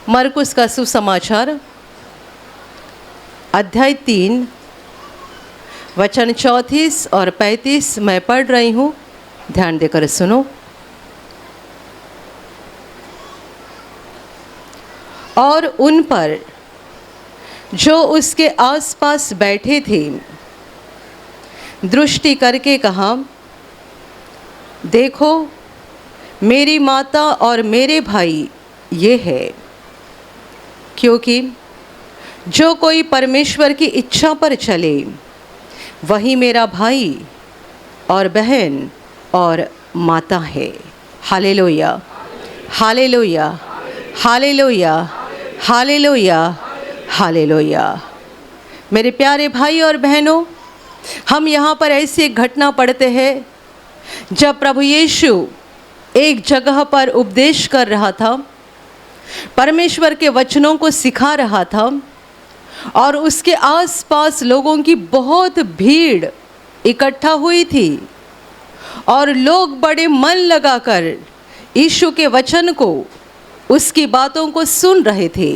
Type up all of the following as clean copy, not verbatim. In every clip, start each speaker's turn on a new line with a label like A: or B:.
A: मरकुस का सुसमाचार अध्याय 3 वचन 34 और 35 मैं पढ़ रही हूँ, ध्यान देकर सुनो। और उन पर जो उसके आसपास बैठे थे दृष्टि करके कहा, देखो मेरी माता और मेरे भाई ये है, क्योंकि जो कोई परमेश्वर की इच्छा पर चले वही मेरा भाई और बहन और माता है। Hallelujah, hallelujah, hallelujah, hallelujah, hallelujah. मेरे प्यारे भाई और बहनों, हम यहाँ पर ऐसी एक घटना पढ़ते हैं जब प्रभु यीशु एक जगह पर उपदेश कर रहा था, परमेश्वर के वचनों को सिखा रहा था और उसके आसपास लोगों की बहुत भीड़ इकट्ठा हुई थी और लोग बड़े मन लगाकर यीशु के वचन को, उसकी बातों को सुन रहे थे।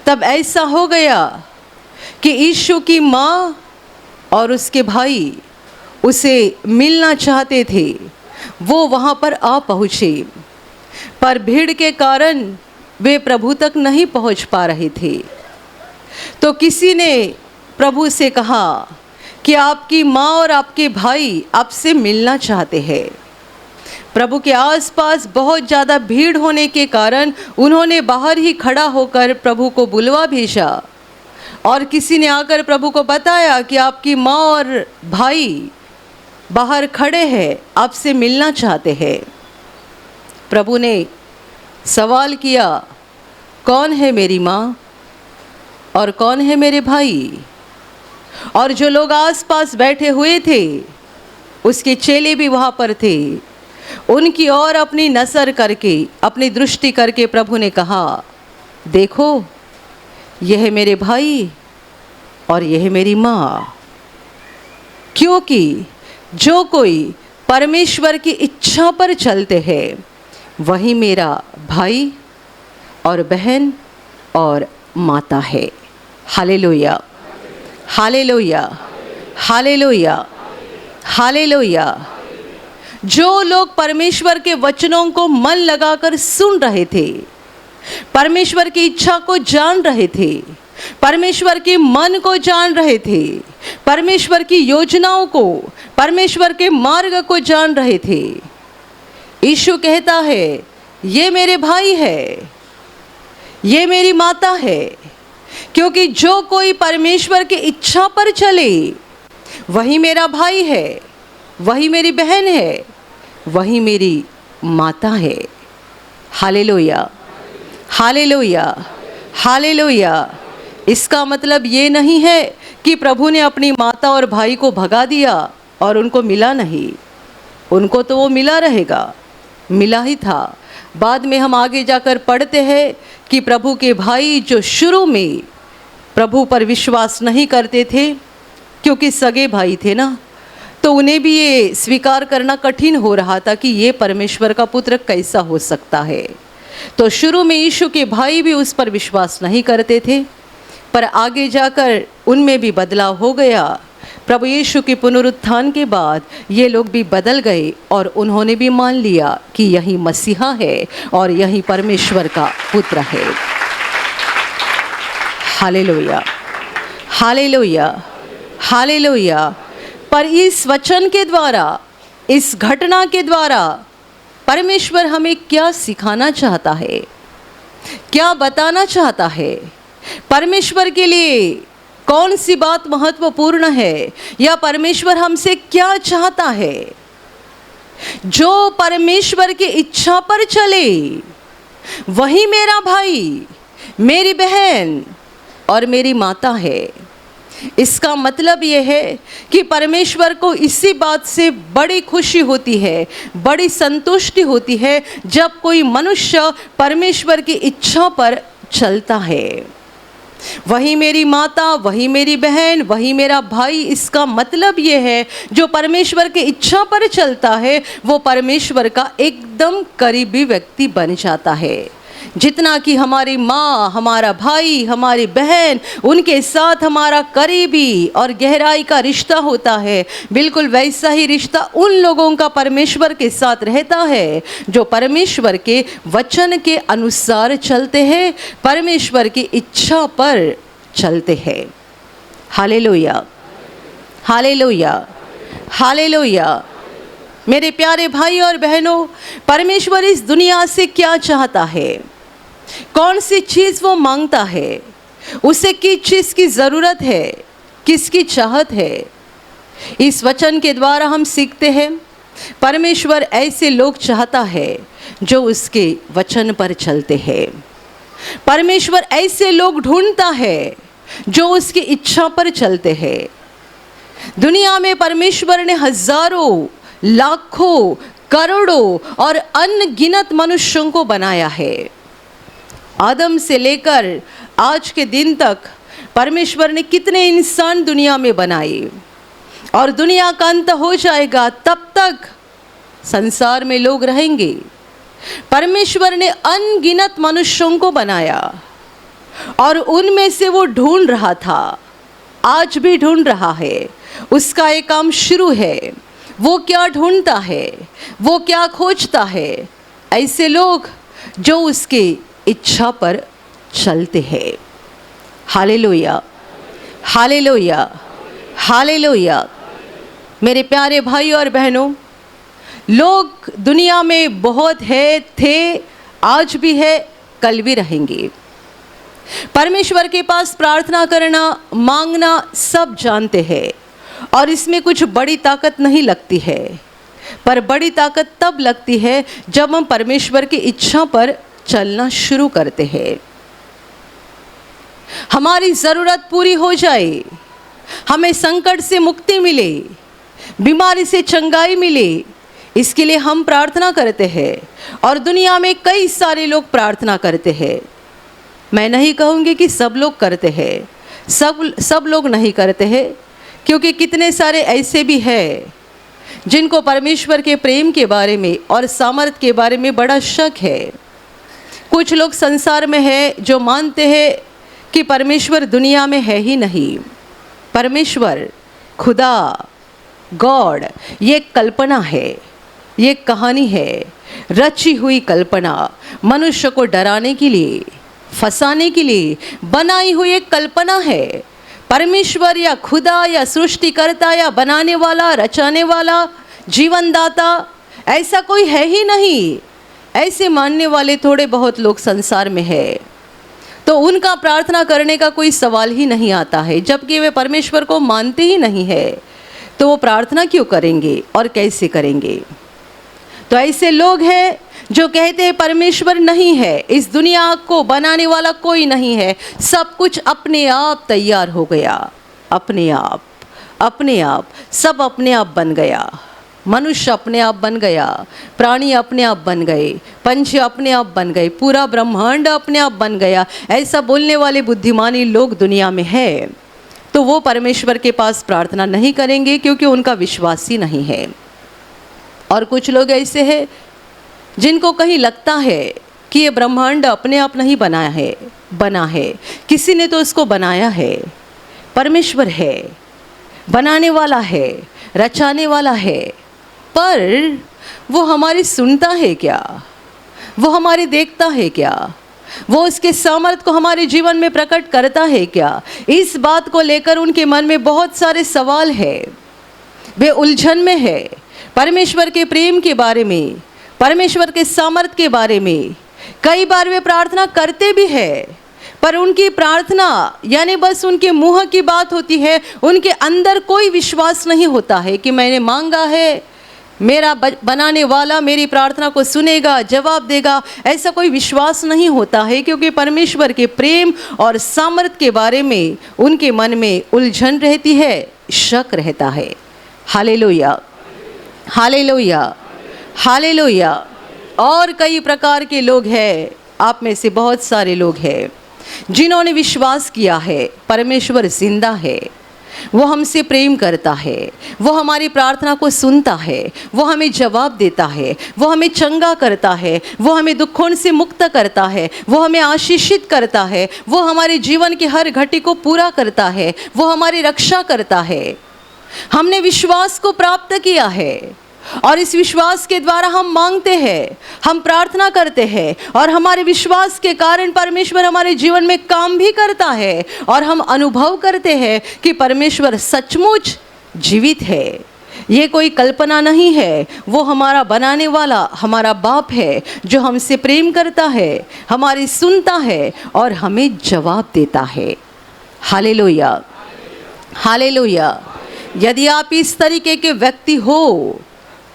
A: तब ऐसा हो गया कि यीशु की माँ और उसके भाई उसे मिलना चाहते थे। वो वहाँ पर आ पहुँचे, पर भीड़ के कारण वे प्रभु तक नहीं पहुँच पा रहे थे। तो किसी ने प्रभु से कहा कि आपकी माँ और आपके भाई आपसे मिलना चाहते हैं। प्रभु के आसपास बहुत ज़्यादा भीड़ होने के कारण उन्होंने बाहर ही खड़ा होकर प्रभु को बुलवा भेजा और किसी ने आकर प्रभु को बताया कि आपकी माँ और भाई बाहर खड़े हैं, आपसे मिलना चाहते हैं। प्रभु ने सवाल किया, कौन है मेरी माँ और कौन है मेरे भाई? और जो लोग आसपास बैठे हुए थे, उसके चेले भी वहाँ पर थे, उनकी ओर अपनी नज़र करके, अपनी दृष्टि करके प्रभु ने कहा, देखो यह मेरे भाई और यह मेरी माँ, क्योंकि जो कोई परमेश्वर की इच्छा पर चलते हैं वही मेरा भाई और बहन और माता है। Hallelujah, hallelujah, hallelujah, hallelujah. जो लोग परमेश्वर के वचनों को मन लगाकर सुन रहे थे, परमेश्वर की इच्छा को जान रहे थे, परमेश्वर के मन को जान रहे थे, परमेश्वर की योजनाओं को, परमेश्वर के मार्ग को जान रहे थे, यीशु कहता है ये मेरे भाई है, ये मेरी माता है, क्योंकि जो कोई परमेश्वर की इच्छा पर चले वही मेरा भाई है, वही मेरी बहन है, वही मेरी माता है। Hallelujah, hallelujah, hallelujah. इसका मतलब ये नहीं है कि प्रभु ने अपनी माता और भाई को भगा दिया और उनको मिला नहीं। उनको तो वो मिला रहेगा, मिला ही था। बाद में हम आगे जाकर पढ़ते हैं कि प्रभु के भाई जो शुरू में प्रभु पर विश्वास नहीं करते थे, क्योंकि सगे भाई थे ना, तो उन्हें भी ये स्वीकार करना कठिन हो रहा था कि ये परमेश्वर का पुत्र कैसा हो सकता है। तो शुरू में यीशु के भाई भी उस पर विश्वास नहीं करते थे, पर आगे जाकर उनमें भी बदलाव हो गया। प्रभु यीशु के पुनरुत्थान के बाद ये लोग भी बदल गए और उन्होंने भी मान लिया कि यही मसीहा है और यही परमेश्वर का पुत्र है। Hallelujah, hallelujah, hallelujah. पर इस वचन के द्वारा, इस घटना के द्वारा परमेश्वर हमें क्या सिखाना चाहता है, क्या बताना चाहता है? परमेश्वर के लिए कौन सी बात महत्वपूर्ण है, या परमेश्वर हमसे क्या चाहता है? जो परमेश्वर की इच्छा पर चले वही मेरा भाई, मेरी बहन और मेरी माता है। इसका मतलब यह है कि परमेश्वर को इसी बात से बड़ी खुशी होती है, बड़ी संतुष्टि होती है जब कोई मनुष्य परमेश्वर की इच्छा पर चलता है। वही मेरी माता, वही मेरी बहन, वही मेरा भाई। इसका मतलब ये है जो परमेश्वर की इच्छा पर चलता है वो परमेश्वर का एकदम करीबी व्यक्ति बन जाता है। जितना कि हमारी माँ, हमारा भाई, हमारी बहन, उनके साथ हमारा करीबी और गहराई का रिश्ता होता है, बिल्कुल वैसा ही रिश्ता उन लोगों का परमेश्वर के साथ रहता है जो परमेश्वर के वचन के अनुसार चलते हैं, परमेश्वर की इच्छा पर चलते हैं। Hallelujah, hallelujah, hallelujah. मेरे प्यारे भाई और बहनों, परमेश्वर इस दुनिया से क्या चाहता है, कौन सी चीज़ वो मांगता है, उसे किस चीज़ की ज़रूरत है, किसकी चाहत है, इस वचन के द्वारा हम सीखते हैं। परमेश्वर ऐसे लोग चाहता है जो उसके वचन पर चलते हैं। परमेश्वर ऐसे लोग ढूंढता है जो उसकी इच्छा पर चलते हैं। दुनिया में परमेश्वर ने हजारों, लाखों, करोड़ों और अनगिनत मनुष्यों को बनाया है। आदम से लेकर आज के दिन तक परमेश्वर ने कितने इंसान दुनिया में बनाए, और दुनिया का अंत हो जाएगा तब तक संसार में लोग रहेंगे। परमेश्वर ने अनगिनत मनुष्यों को बनाया और उनमें से वो ढूंढ रहा था, आज भी ढूंढ रहा है। उसका एक काम शुरू है। वो क्या ढूंढता है, वो क्या खोजता है? ऐसे लोग जो उसकी इच्छा पर चलते हैं। Hallelujah, hallelujah, hallelujah. मेरे प्यारे भाई और बहनों, लोग दुनिया में बहुत है, थे, आज भी है, कल भी रहेंगे। परमेश्वर के पास प्रार्थना करना, मांगना सब जानते हैं, और इसमें कुछ बड़ी ताकत नहीं लगती है, पर बड़ी ताकत तब लगती है जब हम परमेश्वर की इच्छा पर चलना शुरू करते हैं। हमारी ज़रूरत पूरी हो जाए, हमें संकट से मुक्ति मिले, बीमारी से चंगाई मिले, इसके लिए हम प्रार्थना करते हैं। और दुनिया में कई सारे लोग प्रार्थना करते हैं। मैं नहीं कहूँगी कि सब लोग करते हैं, सब लोग नहीं करते हैं, क्योंकि कितने सारे ऐसे भी हैं जिनको परमेश्वर के प्रेम के बारे में और सामर्थ्य के बारे में बड़ा शक है। कुछ लोग संसार में है जो मानते हैं कि परमेश्वर दुनिया में है ही नहीं। परमेश्वर, खुदा, गॉड, ये कल्पना है, ये कहानी है, रची हुई कल्पना, मनुष्य को डराने के लिए, फंसाने के लिए बनाई हुई एक कल्पना है। परमेश्वर या खुदा या सृष्टिकर्ता या बनाने वाला, रचाने वाला, जीवनदाता ऐसा कोई है ही नहीं। ऐसे मानने वाले थोड़े बहुत लोग संसार में है, तो उनका प्रार्थना करने का कोई सवाल ही नहीं आता है। जबकि वे परमेश्वर को मानते ही नहीं है, तो वो प्रार्थना क्यों करेंगे और कैसे करेंगे? तो ऐसे लोग हैं जो कहते हैं परमेश्वर नहीं है, इस दुनिया को बनाने वाला कोई नहीं है, सब कुछ अपने आप तैयार हो गया, अपने आप सब अपने आप बन गया। मनुष्य अपने आप बन गया, प्राणी अपने आप बन गए, पंछी अपने आप बन गए, पूरा ब्रह्मांड अपने आप बन गया। ऐसा बोलने वाले बुद्धिमानी लोग दुनिया में है, तो वो परमेश्वर के पास प्रार्थना नहीं करेंगे क्योंकि उनका विश्वास ही नहीं है। और कुछ लोग ऐसे हैं जिनको कहीं लगता है कि ये ब्रह्मांड अपने आप नहीं बना है, किसी ने तो उसको बनाया है। परमेश्वर है, बनाने वाला है, रचाने वाला है, पर वो हमारी सुनता है क्या? वो हमारी देखता है क्या? वो उसके सामर्थ्य को हमारे जीवन में प्रकट करता है क्या? इस बात को लेकर उनके मन में बहुत सारे सवाल है, वे उलझन में है। परमेश्वर के प्रेम के बारे में, परमेश्वर के सामर्थ्य के बारे में कई बार वे प्रार्थना करते भी है, पर उनकी प्रार्थना यानी बस उनके मुंह की बात होती है, उनके अंदर कोई विश्वास नहीं होता है कि मैंने मांगा है, मेरा बनाने वाला मेरी प्रार्थना को सुनेगा, जवाब देगा। ऐसा कोई विश्वास नहीं होता है, क्योंकि परमेश्वर के प्रेम और सामर्थ्य के बारे में उनके मन में उलझन रहती है, शक रहता है। Hallelujah, hallelujah, hallelujah. और कई प्रकार के लोग हैं, आप में से बहुत सारे लोग हैं जिन्होंने विश्वास किया है परमेश्वर जिंदा है, वो हमसे प्रेम करता है, वो हमारी प्रार्थना को सुनता है, वो हमें जवाब देता है, वो हमें चंगा करता है, वो हमें दुखों से मुक्त करता है, वो हमें आशीषित करता है, वो हमारे जीवन की हर घटी को पूरा करता है, वो हमारी रक्षा करता है। हमने विश्वास को प्राप्त किया है और इस विश्वास के द्वारा हम मांगते हैं, हम प्रार्थना करते हैं और हमारे विश्वास के कारण परमेश्वर हमारे जीवन में काम भी करता है और हम अनुभव करते हैं कि परमेश्वर सचमुच जीवित है। ये कोई कल्पना नहीं है, वो हमारा बनाने वाला हमारा बाप है जो हमसे प्रेम करता है, हमारी सुनता है और हमें जवाब देता है। Hallelujah, hallelujah. यदि आप इस तरीके के व्यक्ति हो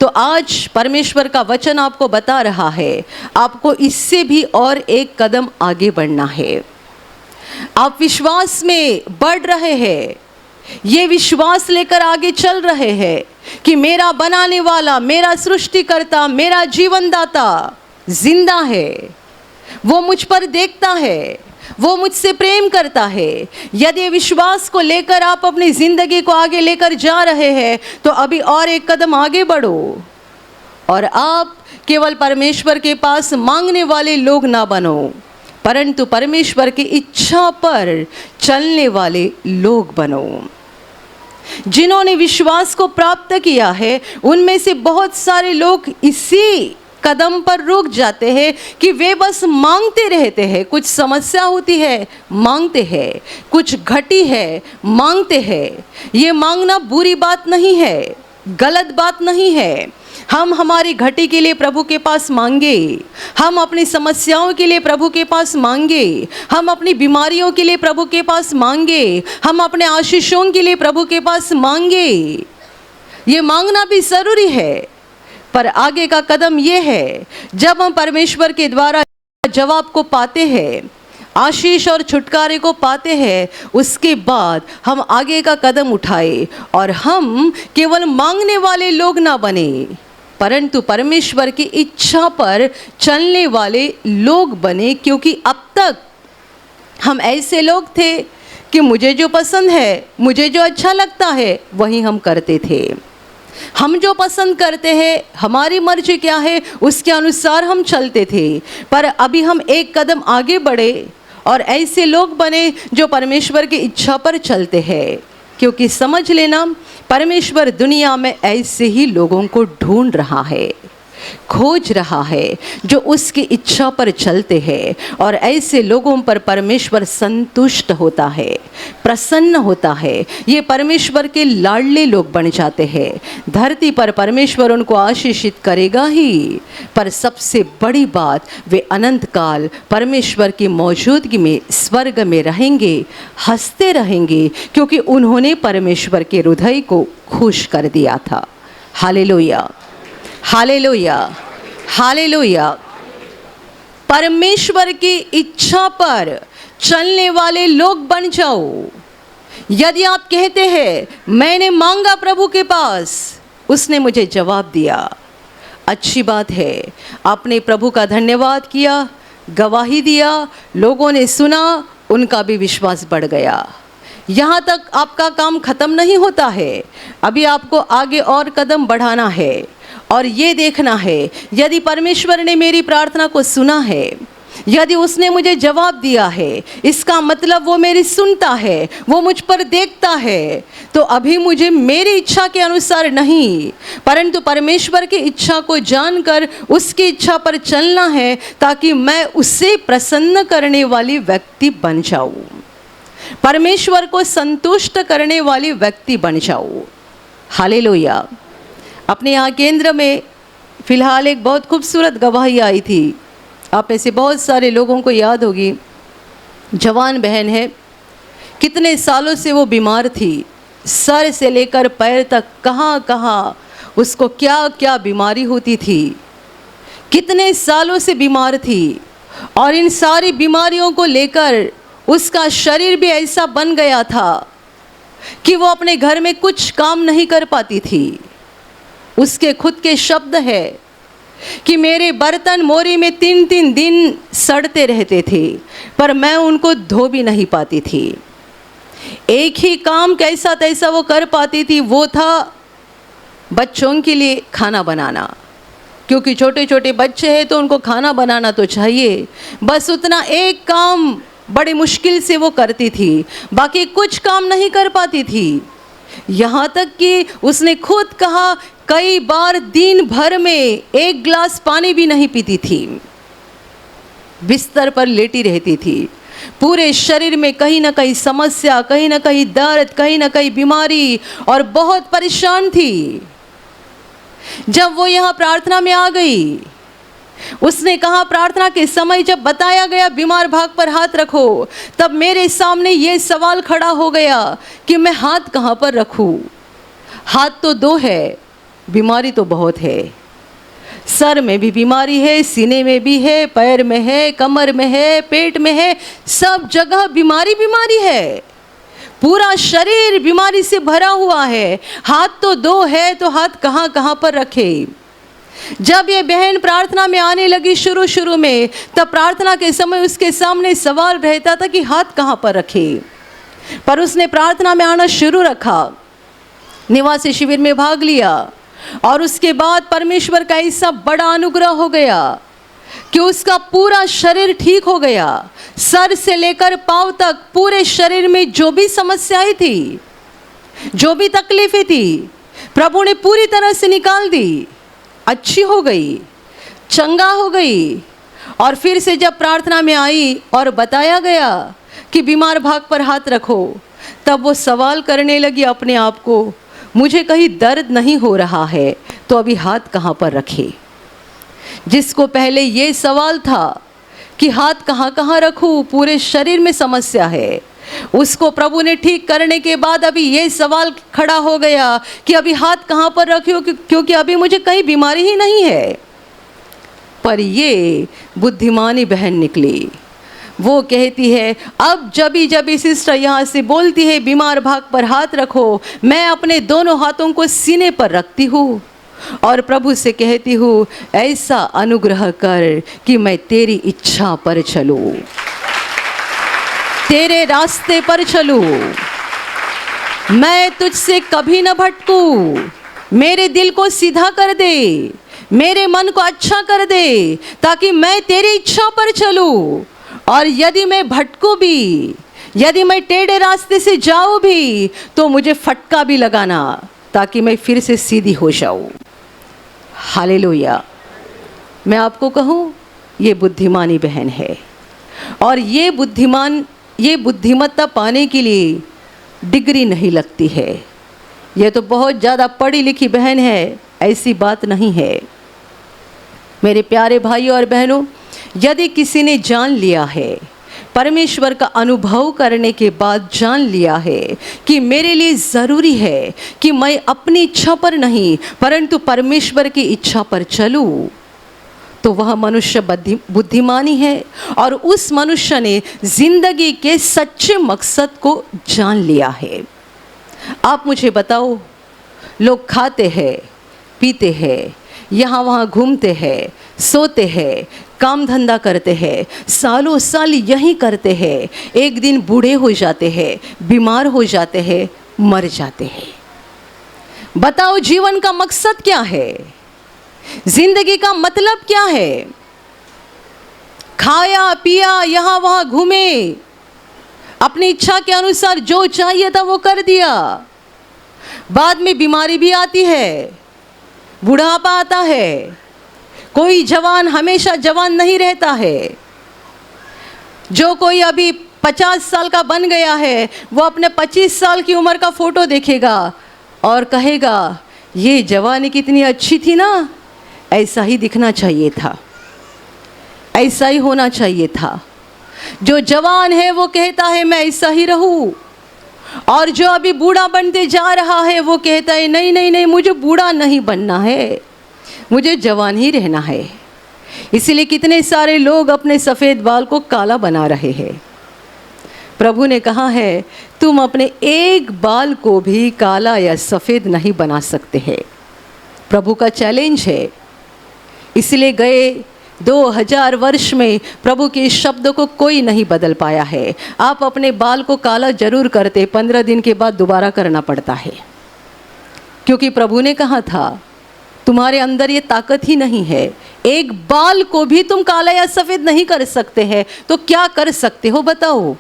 A: तो आज परमेश्वर का वचन आपको बता रहा है, आपको इससे भी और एक कदम आगे बढ़ना है। आप विश्वास में बढ़ रहे हैं, ये विश्वास लेकर आगे चल रहे हैं कि मेरा बनाने वाला, मेरा सृष्टिकर्ता, मेरा जीवनदाता जिंदा है, वो मुझ पर देखता है, वो मुझसे प्रेम करता है। यदि विश्वास को लेकर आप अपनी जिंदगी को आगे लेकर जा रहे हैं तो अभी और एक कदम आगे बढ़ो और आप केवल परमेश्वर के पास मांगने वाले लोग ना बनो, परंतु परमेश्वर की इच्छा पर चलने वाले लोग बनो। जिन्होंने विश्वास को प्राप्त किया है उनमें से बहुत सारे लोग इसी कदम पर रुक जाते हैं कि वे बस मांगते रहते हैं। कुछ समस्या होती है, मांगते हैं, कुछ घटी है, मांगते हैं। ये मांगना बुरी बात नहीं है, गलत बात नहीं है। हम हमारी घटी के लिए प्रभु के पास मांगे, हम अपनी समस्याओं के लिए प्रभु के पास मांगे, हम अपनी बीमारियों के लिए प्रभु के पास मांगे, हम अपने आशीषों के लिए प्रभु के पास मांगे। ये मांगना भी ज़रूरी है, पर आगे का कदम ये है, जब हम परमेश्वर के द्वारा जवाब को पाते हैं, आशीष और छुटकारे को पाते हैं, उसके बाद हम आगे का कदम उठाए और हम केवल मांगने वाले लोग ना बने, परंतु परमेश्वर की इच्छा पर चलने वाले लोग बने। क्योंकि अब तक हम ऐसे लोग थे कि मुझे जो पसंद है, मुझे जो अच्छा लगता है वही हम करते थे। हम जो पसंद करते हैं, हमारी मर्जी क्या है उसके अनुसार हम चलते थे। पर अभी हम एक कदम आगे बढ़े और ऐसे लोग बने जो परमेश्वर की इच्छा पर चलते हैं। क्योंकि समझ लेना, परमेश्वर दुनिया में ऐसे ही लोगों को ढूंढ रहा है, खोज रहा है जो उसकी इच्छा पर चलते हैं। और ऐसे लोगों पर परमेश्वर संतुष्ट होता है, प्रसन्न होता है। ये परमेश्वर के लाडले लोग बन जाते हैं। धरती पर परमेश्वर उनको आशीषित करेगा ही, पर सबसे बड़ी बात, वे अनंत काल परमेश्वर की मौजूदगी में स्वर्ग में रहेंगे, हंसते रहेंगे, क्योंकि उन्होंने परमेश्वर के हृदय को खुश कर दिया था। Hallelujah, hallelujah, hallelujah. परमेश्वर की इच्छा पर चलने वाले लोग बन जाओ। यदि आप कहते हैं मैंने मांगा प्रभु के पास, उसने मुझे जवाब दिया, अच्छी बात है। आपने प्रभु का धन्यवाद किया, गवाही दिया, लोगों ने सुना, उनका भी विश्वास बढ़ गया। यहाँ तक आपका काम खत्म नहीं होता है, अभी आपको आगे और कदम बढ़ाना है और ये देखना है, यदि परमेश्वर ने मेरी प्रार्थना को सुना है, यदि उसने मुझे जवाब दिया है, इसका मतलब वो मेरी सुनता है, वो मुझ पर देखता है। तो अभी मुझे मेरी इच्छा के अनुसार नहीं, परंतु परमेश्वर की इच्छा को जानकर उसकी इच्छा पर चलना है, ताकि मैं उससे प्रसन्न करने वाली व्यक्ति बन जाऊं, परमेश्वर को संतुष्ट करने वाली व्यक्ति बन जाऊं। हालेलुया। अपने यहाँ केंद्र में फ़िलहाल एक बहुत खूबसूरत गवाही आई थी, आप में से बहुत सारे लोगों को याद होगी। जवान बहन है, कितने सालों से वो बीमार थी, सर से लेकर पैर तक कहाँ कहाँ उसको क्या क्या बीमारी होती थी, कितने सालों से बीमार थी। और इन सारी बीमारियों को लेकर उसका शरीर भी ऐसा बन गया था कि वो अपने घर में कुछ काम नहीं कर पाती थी। उसके खुद के शब्द है कि मेरे बर्तन मोरी में 3-3 दिन सड़ते रहते थे, पर मैं उनको धो भी नहीं पाती थी। एक ही काम कैसा तैसा वो कर पाती थी, वो था बच्चों के लिए खाना बनाना, क्योंकि छोटे छोटे बच्चे हैं तो उनको खाना बनाना तो चाहिए। बस उतना एक काम बड़ी मुश्किल से वो करती थी, बाकी कुछ काम नहीं कर पाती थी। यहाँ तक कि उसने खुद कहा कई बार दिन भर में एक गिलास पानी भी नहीं पीती थी, बिस्तर पर लेटी रहती थी। पूरे शरीर में कहीं ना कहीं समस्या, कहीं ना कहीं दर्द, कहीं ना कहीं बीमारी, और बहुत परेशान थी। जब वो यहाँ प्रार्थना में आ गई, उसने कहा प्रार्थना के समय जब बताया गया बीमार भाग पर हाथ रखो, तब मेरे सामने ये सवाल खड़ा हो गया कि मैं हाथ कहाँ पर रखूँ। हाथ तो दो है, बीमारी तो बहुत है। सर में भी बीमारी है, सीने में भी है, पैर में है, कमर में है, पेट में है, सब जगह बीमारी बीमारी है। पूरा शरीर बीमारी से भरा हुआ है। हाथ तो दो है तो हाथ कहाँ कहाँ पर रखे। जब ये बहन प्रार्थना में आने लगी शुरू में, तब प्रार्थना के समय उसके सामने सवाल रहता था कि हाथ कहाँ पर रखे। पर उसने प्रार्थना में आना शुरू रखा, निवासी शिविर में भाग लिया, और उसके बाद परमेश्वर का ऐसा बड़ा अनुग्रह हो गया कि उसका पूरा शरीर ठीक हो गया। सर से लेकर पांव तक पूरे शरीर में जो भी समस्याएं थी, जो भी तकलीफें थी, प्रभु ने पूरी तरह से निकाल दी। अच्छी हो गई, चंगा हो गई। और फिर से जब प्रार्थना में आई और बताया गया कि बीमार भाग पर हाथ रखो, तब वो सवाल करने लगी अपने आप को, मुझे कहीं दर्द नहीं हो रहा है तो अभी हाथ कहाँ पर रखे। जिसको पहले ये सवाल था कि हाथ कहाँ कहाँ रखूँ, पूरे शरीर में समस्या है, उसको प्रभु ने ठीक करने के बाद अभी ये सवाल खड़ा हो गया कि अभी हाथ कहाँ पर रखूँ, क्योंकि अभी मुझे कहीं बीमारी ही नहीं है। पर ये बुद्धिमानी बहन निकली। वो कहती है, अब जब सिस्टर यहाँ से बोलती है बीमार भाग पर हाथ रखो, मैं अपने दोनों हाथों को सीने पर रखती हूँ और प्रभु से कहती हूँ, ऐसा अनुग्रह कर कि मैं तेरी इच्छा पर चलूँ, तेरे रास्ते पर चलूँ, मैं तुझसे कभी न भटकूँ। मेरे दिल को सीधा कर दे, मेरे मन को अच्छा कर दे, ताकि मैं तेरी इच्छा पर चलूँ। और यदि मैं भटकूँ भी, यदि मैं टेढ़े रास्ते से जाऊँ भी, तो मुझे फटका भी लगाना, ताकि मैं फिर से सीधी हो जाऊँ। हालेलुया। मैं आपको कहूँ, ये बुद्धिमानी बहन है, और ये बुद्धिमत्ता पाने के लिए डिग्री नहीं लगती है। ये तो बहुत ज़्यादा पढ़ी लिखी बहन है, ऐसी बात नहीं है। मेरे प्यारे भाइयों और बहनों, यदि किसी ने जान लिया है, परमेश्वर का अनुभव करने के बाद जान लिया है कि मेरे लिए ज़रूरी है कि मैं अपनी इच्छा पर नहीं परंतु परमेश्वर की इच्छा पर चलूँ, तो वह मनुष्य बुद्धिमानी है, और उस मनुष्य ने जिंदगी के सच्चे मकसद को जान लिया है। आप मुझे बताओ, लोग खाते हैं, पीते हैं, यहाँ वहाँ घूमते हैं, सोते हैं, काम धंधा करते हैं, सालों साल यही करते हैं, एक दिन बूढ़े हो जाते हैं, बीमार हो जाते हैं, मर जाते हैं। बताओ, जीवन का मकसद क्या है? जिंदगी का मतलब क्या है? खाया पिया, यहाँ वहाँ घूमे, अपनी इच्छा के अनुसार जो चाहिए था वो कर दिया, बाद में बीमारी भी आती है, बुढ़ापा आता है, कोई जवान हमेशा जवान नहीं रहता है। जो कोई अभी 50 साल का बन गया है, वो अपने 25 साल की उम्र का फ़ोटो देखेगा और कहेगा, ये जवानी कितनी अच्छी थी ना, ऐसा ही दिखना चाहिए था, ऐसा ही होना चाहिए था। जो जवान है वो कहता है मैं ऐसा ही रहूं, और जो अभी बूढ़ा बनते जा रहा है वो कहता है नहीं नहीं नहीं, मुझे बूढ़ा नहीं बनना है, मुझे जवान ही रहना है। इसलिए कितने सारे लोग अपने सफ़ेद बाल को काला बना रहे हैं। प्रभु ने कहा है, तुम अपने एक बाल को भी काला या सफ़ेद नहीं बना सकते हैं। प्रभु का चैलेंज है। इसलिए गए 2000 वर्ष में प्रभु के इस शब्द को कोई नहीं बदल पाया है। आप अपने बाल को काला जरूर करते, 15 दिन के बाद दोबारा करना पड़ता है, क्योंकि प्रभु ने कहा था तुम्हारे अंदर ये ताकत ही नहीं है। एक बाल को भी तुम काला या सफ़ेद नहीं कर सकते हैं, तो क्या कर सकते हो बताओ?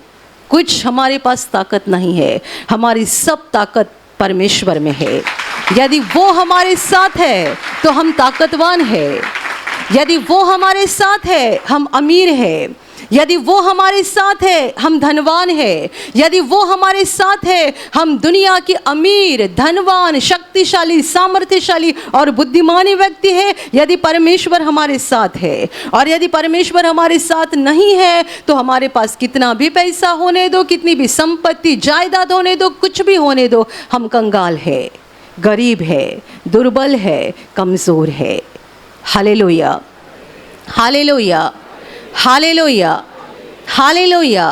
A: कुछ हमारे पास ताकत नहीं है। हमारी सब ताकत परमेश्वर में है। यदि वो हमारे साथ है तो हम ताकतवान है। यदि वो हमारे साथ है हम अमीर है। यदि वो हमारे साथ है हम धनवान है। यदि वो हमारे साथ है हम दुनिया की अमीर, धनवान, शक्तिशाली, सामर्थ्यशाली और बुद्धिमानी व्यक्ति है। यदि परमेश्वर हमारे साथ है, और यदि परमेश्वर हमारे साथ नहीं है तो हमारे पास कितना भी पैसा होने दो, कितनी भी संपत्ति जायदाद होने दो, कुछ भी होने दो, हम कंगाल है, गरीब है, दुर्बल है, कमज़ोर है। Hallelujah, hallelujah, hallelujah, hallelujah.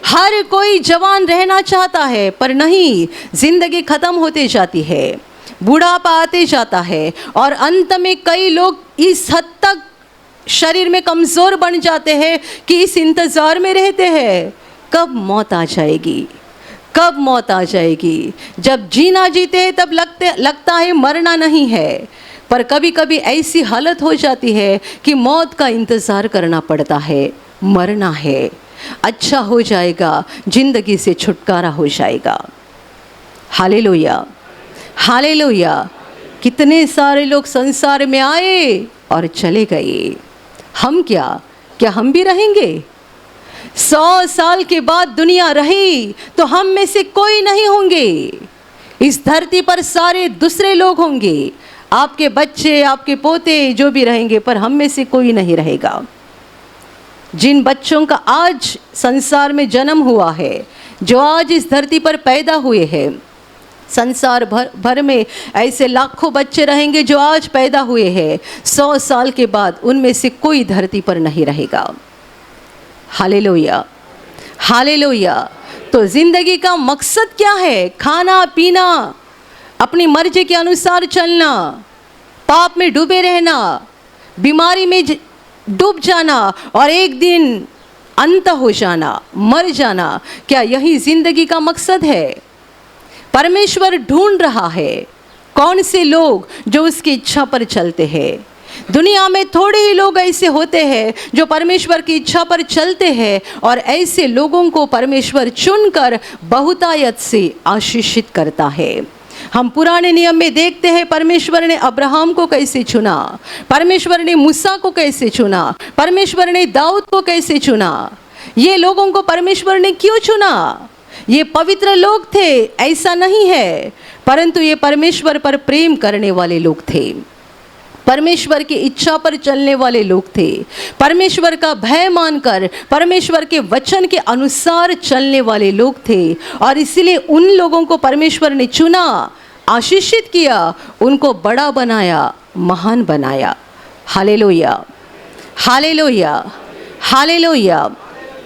A: हर कोई जवान रहना चाहता है, पर नहीं, जिंदगी खत्म होते जाती है, बुढ़ापा आते जाता है, और अंत में कई लोग इस हद तक शरीर में कमज़ोर बन जाते हैं कि इस इंतज़ार में रहते हैं कब मौत आ जाएगी, कब मौत आ जाएगी। जब जीना जीते हैं तब लगता है मरना नहीं है, पर कभी कभी ऐसी हालत हो जाती है कि मौत का इंतज़ार करना पड़ता है। मरना है, अच्छा हो जाएगा, जिंदगी से छुटकारा हो जाएगा। Hallelujah, hallelujah. कितने सारे लोग संसार में आए और चले गए। हम क्या हम भी रहेंगे? 100 साल के बाद दुनिया रही तो हम में से कोई नहीं होंगे। इस धरती पर सारे दूसरे लोग होंगे, आपके बच्चे, आपके पोते, जो भी रहेंगे, पर हम में से कोई नहीं रहेगा। जिन बच्चों का आज संसार में जन्म हुआ है, जो आज इस धरती पर पैदा हुए हैं, संसार भर में ऐसे लाखों बच्चे रहेंगे जो आज पैदा हुए हैं। 100 साल के बाद उनमें से कोई धरती पर नहीं रहेगा। Hallelujah, hallelujah. तो जिंदगी का मकसद क्या है? खाना पीना, अपनी मर्जी के अनुसार चलना, पाप में डूबे रहना, बीमारी में डूब जाना और एक दिन अंत हो जाना, मर जाना। क्या यही जिंदगी का मकसद है? परमेश्वर ढूंढ रहा है कौन से लोग जो उसकी इच्छा पर चलते हैं। दुनिया में थोड़े ही लोग ऐसे होते हैं जो परमेश्वर की इच्छा पर चलते हैं, और ऐसे लोगों को परमेश्वर चुनकर बहुतायत से आशीषित करता है। हम पुराने नियम में देखते हैं परमेश्वर ने अब्राहम को कैसे चुना, परमेश्वर ने मूसा को कैसे चुना, परमेश्वर ने दाऊद को कैसे चुना। ये लोगों को परमेश्वर ने क्यों चुना? ये पवित्र लोग थे ऐसा नहीं है, परंतु ये परमेश्वर पर प्रेम करने वाले लोग थे, परमेश्वर की इच्छा पर चलने वाले लोग थे, परमेश्वर का भय मानकर परमेश्वर के वचन के अनुसार चलने वाले लोग थे। और इसलिए उन लोगों को परमेश्वर ने चुना, आशीषित किया, उनको बड़ा बनाया, महान बनाया। Hallelujah, hallelujah, hallelujah.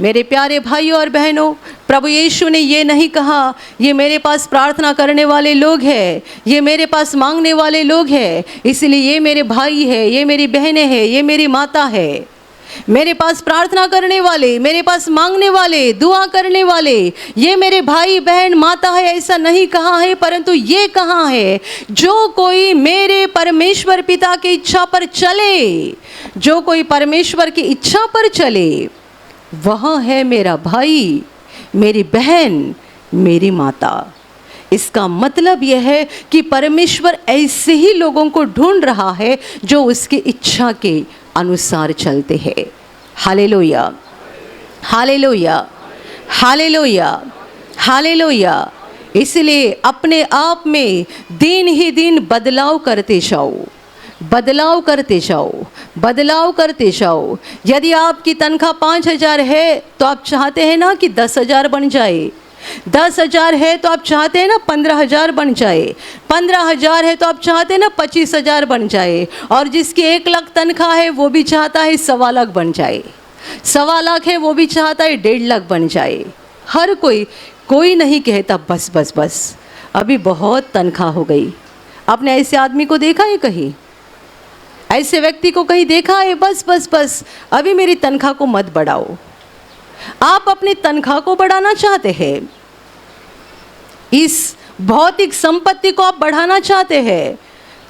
A: मेरे प्यारे भाइयों और बहनों, प्रभु यीशु ने ये नहीं कहा ये मेरे पास प्रार्थना करने वाले लोग हैं, ये मेरे पास मांगने वाले लोग हैं, इसलिए ये मेरे भाई है, ये मेरी बहनें हैं, ये मेरी माता है। मेरे पास प्रार्थना करने वाले, मेरे पास मांगने वाले, दुआ करने वाले, ये मेरे भाई बहन माता है, ऐसा नहीं कहा है, परंतु ये कहा है जो कोई मेरे परमेश्वर पिता की इच्छा पर चले, जो कोई परमेश्वर की इच्छा पर चले, वह है मेरा भाई, मेरी बहन, मेरी माता। इसका मतलब यह है कि परमेश्वर ऐसे ही लोगों को ढूंढ रहा है जो उसकी इच्छा के अनुसार चलते हैं। Hallelujah, hallelujah, hallelujah, hallelujah. इसलिए अपने आप में दिन ही दिन बदलाव करते जाओ, बदलाव करते जाओ, बदलाव करते जाओ। यदि आपकी तनख्वाह 5,000 है तो आप चाहते हैं ना कि 10,000 बन जाए। 10,000 है तो आप चाहते हैं ना 15,000 बन जाए। 15,000 है तो आप चाहते हैं ना 25,000 बन जाए। और जिसकी 1 लाख तनख्वाह है वो भी चाहता है 1.25 लाख बन जाए। 1.25 लाख है वो भी चाहता है 1.5 लाख बन जाए। हर कोई नहीं कहता बस बस बस अभी बहुत तनख्वाह हो गई। आपने ऐसे आदमी को देखा है कहीं? ऐसे व्यक्ति को कहीं देखा है, बस बस बस अभी मेरी तनख्वाह को मत बढ़ाओ। आप अपनी तनख्वाह को बढ़ाना चाहते हैं, इस भौतिक संपत्ति को आप बढ़ाना चाहते हैं,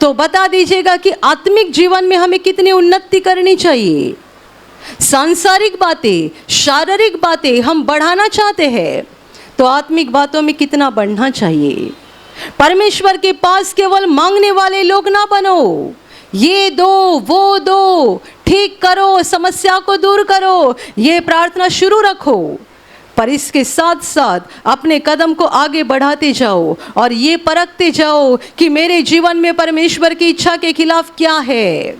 A: तो बता दीजिएगा कि आत्मिक जीवन में हमें कितनी उन्नति करनी चाहिए। सांसारिक बातें, शारीरिक बातें हम बढ़ाना चाहते हैं, तो आत्मिक बातों में कितना बढ़ना चाहिए। परमेश्वर के पास केवल मांगने वाले लोग ना बनो, ये दो वो दो, ठीक करो, समस्या को दूर करो, ये प्रार्थना शुरू रखो, पर इसके साथ साथ अपने कदम को आगे बढ़ाते जाओ और ये परखते जाओ कि मेरे जीवन में परमेश्वर की इच्छा के खिलाफ क्या है,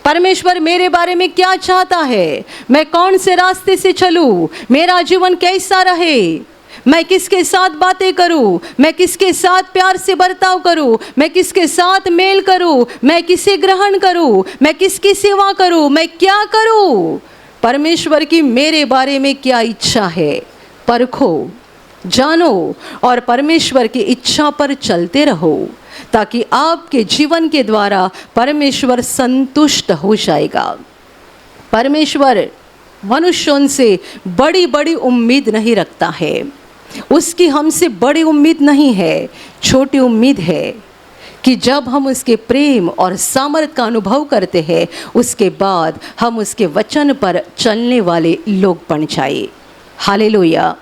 A: परमेश्वर मेरे बारे में क्या चाहता है, मैं कौन से रास्ते से चलूं, मेरा जीवन कैसा रहे, मैं किसके साथ बातें करूं, मैं किसके साथ प्यार से बर्ताव करूं, मैं किसके साथ मेल करूं, मैं किसे ग्रहण करूं, मैं किसकी सेवा करूं, मैं क्या करूं, परमेश्वर की मेरे बारे में क्या इच्छा है, परखो, जानो और परमेश्वर की इच्छा पर चलते रहो, ताकि आपके जीवन के द्वारा परमेश्वर संतुष्ट हो जाएगा। परमेश्वर मनुष्यों से बड़ी बड़ी उम्मीद नहीं रखता है, उसकी हमसे बड़ी उम्मीद नहीं है, छोटी उम्मीद है कि जब हम उसके प्रेम और सामर्थ का अनुभव करते हैं, उसके बाद हम उसके वचन पर चलने वाले लोग बन जाए। Hallelujah,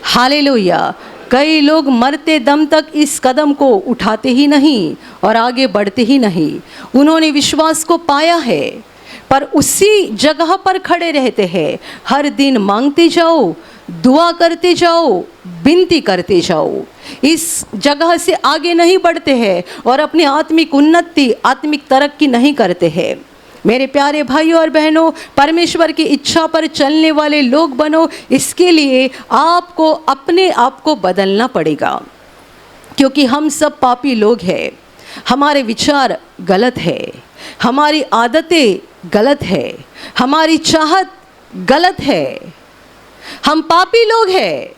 A: hallelujah. कई लोग मरते दम तक इस कदम को उठाते ही नहीं और आगे बढ़ते ही नहीं। उन्होंने विश्वास को पाया है पर उसी जगह पर खड़े रहते हैं। हर दिन मांगते जाओ, दुआ करते जाओ, विनती करते जाओ, इस जगह से आगे नहीं बढ़ते हैं और अपनी आत्मिक उन्नति, आत्मिक तरक्की नहीं करते हैं। मेरे प्यारे भाइयों और बहनों, परमेश्वर की इच्छा पर चलने वाले लोग बनो, इसके लिए आपको अपने आप को बदलना पड़ेगा, क्योंकि हम सब पापी लोग हैं। हमारे विचार गलत है, हमारी आदतें गलत है, हमारी चाहत गलत है, हम पापी लोग हैं।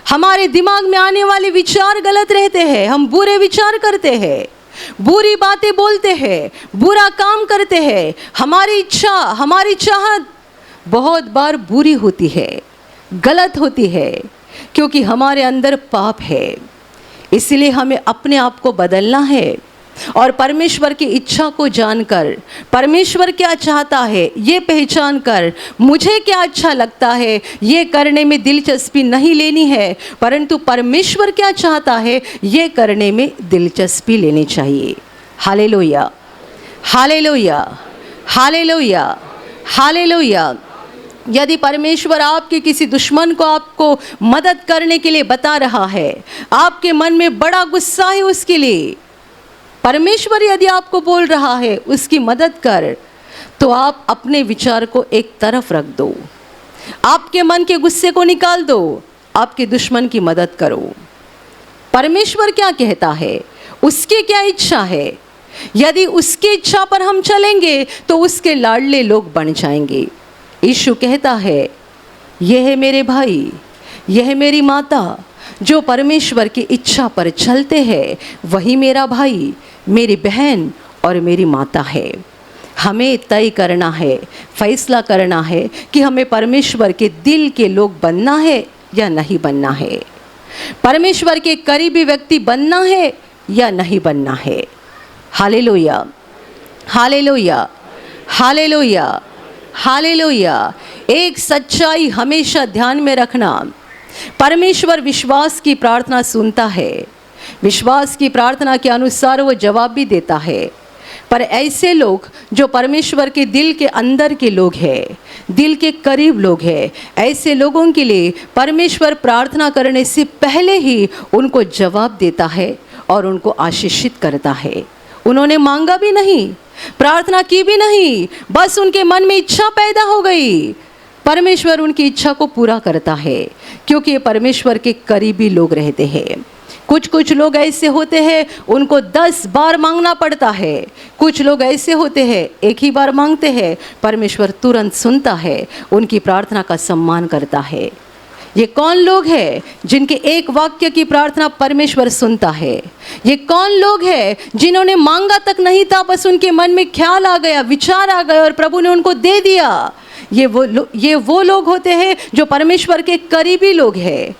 A: हमारे दिमाग में आने वाले विचार गलत रहते हैं, हम बुरे विचार करते हैं, बुरी बातें बोलते हैं, बुरा काम करते हैं। हमारी इच्छा, हमारी चाहत बहुत बार बुरी होती है, गलत होती है, क्योंकि हमारे अंदर पाप है। इसलिए हमें अपने आप को बदलना है और परमेश्वर की इच्छा को जानकर, परमेश्वर क्या चाहता है ये पहचान कर, मुझे क्या अच्छा लगता है ये करने में दिलचस्पी नहीं लेनी है, परंतु परमेश्वर क्या चाहता है ये करने में दिलचस्पी लेनी चाहिए। Hallelujah, hallelujah, hallelujah, hallelujah. यदि परमेश्वर आपके किसी दुश्मन को आपको मदद करने के लिए बता रहा है, आपके मन में बड़ा गुस्सा है उसके लिए, परमेश्वर यदि आपको बोल रहा है उसकी मदद कर, तो आप अपने विचार को एक तरफ रख दो, आपके मन के गुस्से को निकाल दो, आपके दुश्मन की मदद करो। परमेश्वर क्या कहता है, उसकी क्या इच्छा है, यदि उसकी इच्छा पर हम चलेंगे तो उसके लाडले लोग बन जाएंगे। यीशु कहता है, यह है मेरे भाई, यह है मेरी माता, जो परमेश्वर की इच्छा पर चलते हैं वही मेरा भाई, मेरी बहन और मेरी माता है। हमें तय करना है, फैसला करना है कि हमें परमेश्वर के दिल के लोग बनना है या नहीं बनना है, परमेश्वर के करीबी व्यक्ति बनना है या नहीं बनना है। Hallelujah, hallelujah, hallelujah, hallelujah. एक सच्चाई हमेशा ध्यान में रखना, परमेश्वर विश्वास की प्रार्थना सुनता है, विश्वास की प्रार्थना के अनुसार वो जवाब भी देता है। पर ऐसे लोग जो परमेश्वर के दिल के अंदर के लोग हैं, दिल के करीब लोग हैं, ऐसे लोगों के लिए परमेश्वर प्रार्थना करने से पहले ही उनको जवाब देता है और उनको आशीषित करता है। उन्होंने मांगा भी नहीं, प्रार्थना की भी नहीं, बस उनके मन में इच्छा पैदा हो गई, परमेश्वर उनकी इच्छा को पूरा करता है, क्योंकि ये परमेश्वर के करीबी लोग रहते हैं। कुछ कुछ लोग ऐसे होते हैं उनको 10 बार मांगना पड़ता है, कुछ लोग ऐसे होते हैं एक ही बार मांगते हैं, परमेश्वर तुरंत सुनता है, उनकी प्रार्थना का सम्मान करता है। ये कौन लोग हैं जिनके एक वाक्य की प्रार्थना परमेश्वर सुनता है? ये कौन लोग हैं जिन्होंने मांगा तक नहीं था, बस उनके मन में ख्याल आ गया, विचार आ गया और प्रभु ने उनको दे दिया? ये वो लोग होते हैं जो परमेश्वर के करीबी लोग हैं।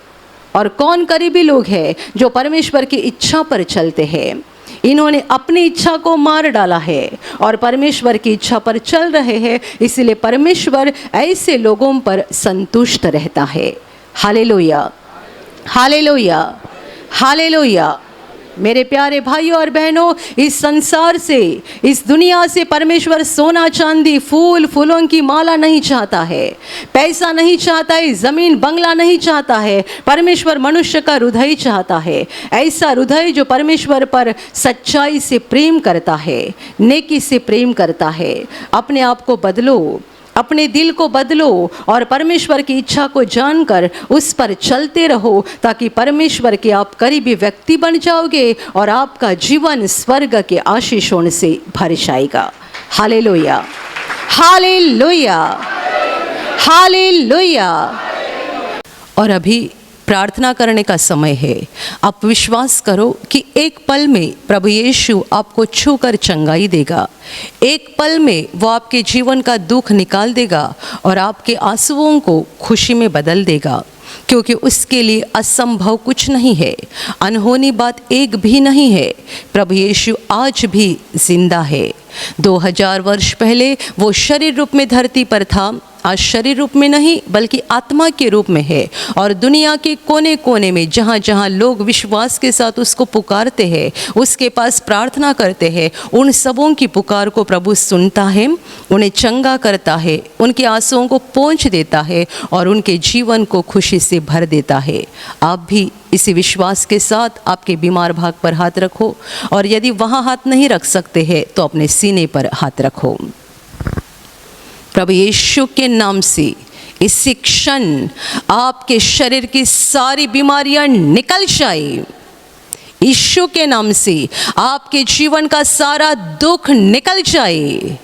A: और कौन करीबी लोग हैं? जो परमेश्वर की इच्छा पर चलते हैं। इन्होंने अपनी इच्छा को मार डाला है और परमेश्वर की इच्छा पर चल रहे हैं, इसलिए परमेश्वर ऐसे लोगों पर संतुष्ट रहता है। Hallelujah, hallelujah, hallelujah. मेरे प्यारे भाइयों और बहनों, इस संसार से, इस दुनिया से परमेश्वर सोना चांदी फूलों की माला नहीं चाहता है, पैसा नहीं चाहता है, ज़मीन बंगला नहीं चाहता है। परमेश्वर मनुष्य का हृदय चाहता है, ऐसा हृदय जो परमेश्वर पर सच्चाई से प्रेम करता है, नेकी से प्रेम करता है। अपने आप को बदलो, अपने दिल को बदलो और परमेश्वर की इच्छा को जानकर उस पर चलते रहो, ताकि परमेश्वर के आप करीबी व्यक्ति बन जाओगे और आपका जीवन स्वर्ग के आशीषों से भर जाएगा। Hallelujah, hallelujah, hallelujah. और अभी प्रार्थना करने का समय है। आप विश्वास करो कि एक पल में प्रभु यीशु आपको छूकर चंगाई देगा। एक पल में वो आपके जीवन का दुख निकाल देगा और आपके आंसुओं को खुशी में बदल देगा, क्योंकि उसके लिए असंभव कुछ नहीं है, अनहोनी बात एक भी नहीं है। प्रभु यीशु आज भी जिंदा है। 2000 वर्ष पहले वो शरीर रूप में धरती पर था, आज शरीर रूप में नहीं बल्कि आत्मा के रूप में है। और दुनिया के कोने कोने में जहाँ जहाँ लोग विश्वास के साथ उसको पुकारते हैं, उसके पास प्रार्थना करते हैं, उन सबों की पुकार को प्रभु सुनता है, उन्हें चंगा करता है, उनके आंसुओं को पोंछ देता है और उनके जीवन को खुशी से भर देता है। आप भी इसी विश्वास के साथ आपके बीमार भाग पर हाथ रखो, और यदि वहाँ हाथ नहीं रख सकते हैं तो अपने सीने पर हाथ रखो। प्रभु यीशु के नाम से इसी क्षण आपके शरीर की सारी बीमारियां निकल जाए। यीशु के नाम से आपके जीवन का सारा दुख निकल जाए।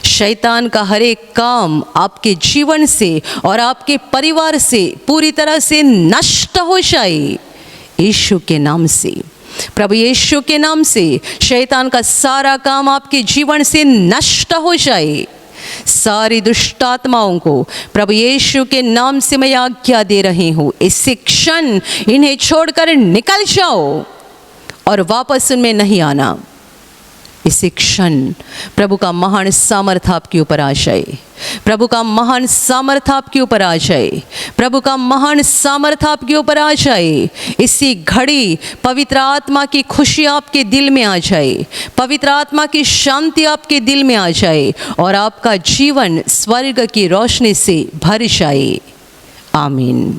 A: शैतान का हर एक काम आपके जीवन से और आपके परिवार से पूरी तरह से नष्ट हो जाए। यीशु के नाम से, प्रभु यीशु के नाम से शैतान का सारा काम आपके जीवन से नष्ट हो जाए। सारी दुष्ट आत्माओं को प्रभु यीशु के नाम से मैं आज्ञा दे रही हूँ, इसी क्षण इन्हें छोड़कर निकल जाओ और वापस उनमें नहीं आना। इसी क्षण प्रभु का महान सामर्थ आपके ऊपर आ जाए। प्रभु का महान सामर्थ आपके ऊपर आ जाए। प्रभु का महान सामर्थ आपके ऊपर आ जाए। इसी घड़ी पवित्र आत्मा की खुशी आपके दिल में आ जाए, पवित्र आत्मा की शांति आपके दिल में आ जाए और आपका जीवन स्वर्ग की रोशनी से भर जाए। आमीन।